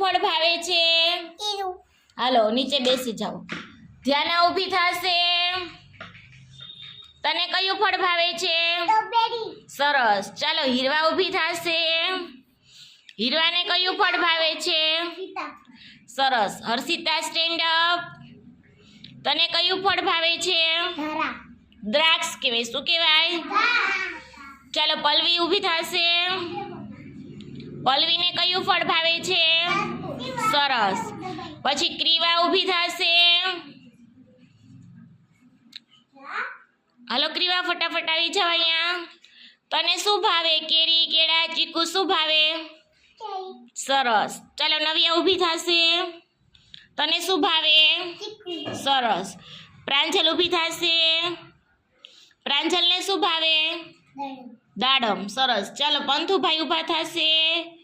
ફળ ભાવે છે? હાલો નીચે બેસી જાઓ. ધ્યાના ઊભી થશે. તને કયું ફળ ભાવે છે? સરસ. ચાલો હીરવા ઊભી થશે. હીરવાને કયું ફળ ભાવે છે? સરસ. Harshita stand up. તને કયું ફળ ભાવે છે? દ્રાક્ષ કહેવાય. શું કહેવાય? ચાલો પલ્લવી ઊભી થશે. પલ્લવીને કયું ફળ ભાવે છે? સરસ. પછી ક્રિવા ઊભી થશે. હાલો ક્રિવા ફટાફટ આવી જાવ અહીંયા. તને શું ભાવે? કેરી, કેળા, ચીકુ શું ભાવે? સરસ. ચાલો નવ્યા ઊભી થશે. તને શું ભાવે? સરસ. પ્રાંજલ ઊભી થશે. પ્રાંજલને શું ભાવે? દાડમ. સરસ. ચાલો પંથુભાઈ ઊભા થશે.